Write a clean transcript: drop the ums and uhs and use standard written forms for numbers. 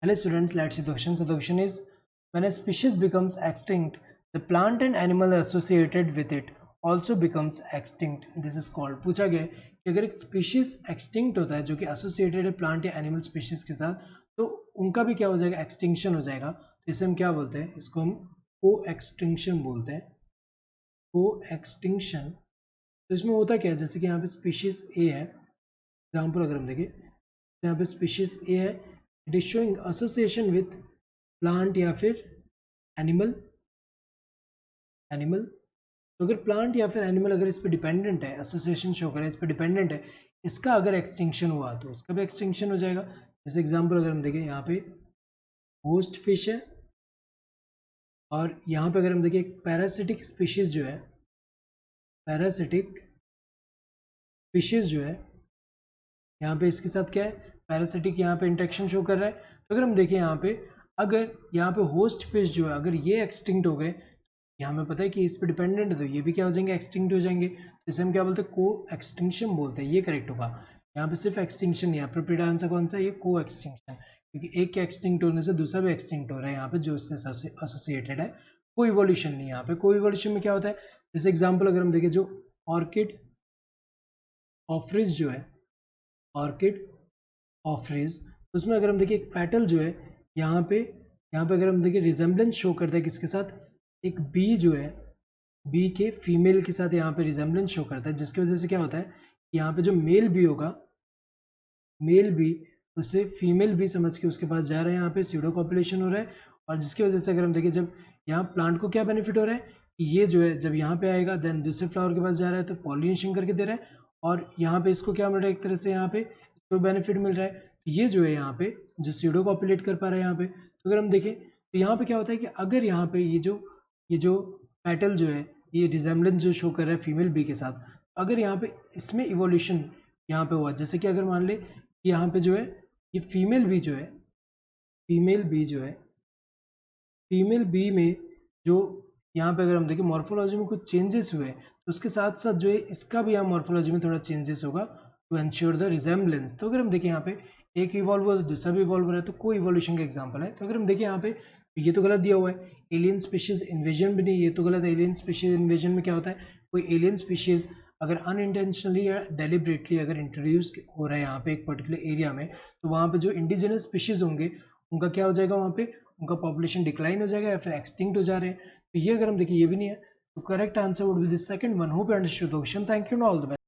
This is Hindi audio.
Hello students, let's see the question. So the question is, when a species becomes extinct, the plant and animal associated with it also becomes extinct. This is called. पूछा गया है कि अगर एक स्पीशीज एक्सटिंक्ट होता है जो कि एसोसिएटेड है प्लांट या एनिमल स्पीशीज के साथ, तो उनका भी क्या हो जाएगा, एक्सटिंक्शन हो जाएगा. तो इसे हम क्या बोलते हैं, इसको हम को एक्सटिंक्शन बोलते हैं. को एक्सटिंक्शन. तो इसमें होता क्या है, जैसे कि यहाँ पे स्पीशीज ए है, एग्जाम्पल अगर हम देखें, यहाँ पे स्पीशीज ए है, it is showing association with plant या फिर एनिमल. एनिमल, तो अगर प्लांट या फिर एनिमल अगर इस पर डिपेंडेंट है, एसोसिएशन शो करे इस पर डिपेंडेंट है, इसका अगर एक्सटिंक्शन हुआ तो उसका भी एक्सटिंक्शन हो जाएगा. जैसे एग्जांपल अगर हम देखें, यहाँ पे होस्ट फिश है और यहाँ पे अगर हम देखें पैरासिटिक स्पीशीज जो है, पैरासिटिक फिशेज जो है, यहाँ पे इसके साथ क्या है, पैरासिटिक यहाँ पे इंटरेक्शन शो कर रहा है. तो अगर हम देखें यहाँ पे, अगर यहाँ पे होस्ट फिश जो है अगर ये एक्सटिंक्ट हो गए, यहाँ हमें पता है कि इस पे डिपेंडेंट है, तो ये भी क्या हो जाएंगे, एक्सटिंक्ट हो जाएंगे. तो इसे हम क्या बोलते हैं, को एक्सटिंक्शन बोलते हैं. ये करेक्ट होगा. यहाँ पे सिर्फ एक्सटिंक्शन नहीं है, अप्रोप्रिएट आंसर कौन सा है, ये को एक्सटिंक्शन, क्योंकि एक के एक्सटिंक्ट होने से दूसरा भी एक्सटिंक्ट हो रहा है यहाँ पे जो इससे एसोसिएटेड है. कोई इवोल्यूशन नहीं है यहाँ पे. कोई इवोल्यूशन में क्या होता है, जैसे एग्जाम्पल अगर हम देखें, जो ऑर्किड ऑफ्रिज जो है, ऑर्किड ऑफ्रिज, उसमें अगर हम देखिए एक पेटल जो है यहाँ पे अगर हम देखिए रिजेम्बलेंस शो करता है किसके साथ, एक बी जो है, बी के फीमेल के साथ यहाँ पे रिजेम्बलेंस शो करता है, जिसकी वजह से क्या होता है, यहाँ पे जो मेल बी होगा, मेल बी उससे फीमेल बी समझ के उसके पास जा रहे हैं, यहाँ पे सीडो पॉपुलेशन हो रहा है. और जिसकी वजह से अगर हम देखें, जब यहाँ प्लांट को क्या बेनिफिट हो रहा है, ये जो है जब यहाँ पे आएगा देन दूसरे फ्लावर के पास जा रहा है तो पॉलिनेशन करके दे रहा है, और यहाँ पे इसको क्या मिल रहा है, एक तरह से यहाँ पे इसको बेनिफिट मिल रहा है. तो ये जो है यहाँ पे जो सीडो पॉपुलेट कर पा रहा है यहाँ पे. तो अगर हम देखें तो यहाँ पे क्या होता है कि अगर यहाँ पे ये जो पेटल जो है, ये रिजेम्बलेंस जो शो कर रहा है फीमेल बी के साथ, अगर यहाँ पे इसमें इवोल्यूशन यहाँ पे हुआ, जैसे कि अगर मान ले यहाँ पे जो है ये फीमेल बी जो है, फीमेल बी जो है, फीमेल बी में जो यहाँ पे अगर हम देखें मॉर्फोलॉजी में कुछ चेंजेस हुए, तो उसके साथ साथ जो है इसका भी यहाँ मॉर्फोलॉजी में थोड़ा चेंजेस होगा टू एंश्योर द रिजेम्बलेंस. तो अगर हम देखें यहाँ पे एक इवॉल्व हुआ तो दूसरा भी इवॉल्व हो रहा है, तो कोई इवोल्यूशन का एग्जाम्पल है. तो अगर हम देखें यहाँ पे, तो ये तो गलत दिया हुआ है, एलियन स्पीशीज इन्वेजन भी नहीं, ये तो गलत है. एलियन स्पीशीज इन्वेजन में क्या होता है, कोई एलियन स्पीशीज अगर अनइंटेंशनली या डेलिबरेटली अगर इंट्रोड्यूस हो रहा है यहाँ पे एक पर्टिकुलर एरिया में, तो वहाँ पे जो इंडिजिनस स्पीशीज होंगे उनका क्या हो जाएगा, वहाँ पे उनका पॉपुलेशन डिक्लाइन हो जाएगा या फिर एक्सटिंक्ट हो जा रहे हैं. तो ये अगर हम देखिए ये भी नहीं है, तो correct answer would be the second one. Hope you understood the question. Thank you, all the best.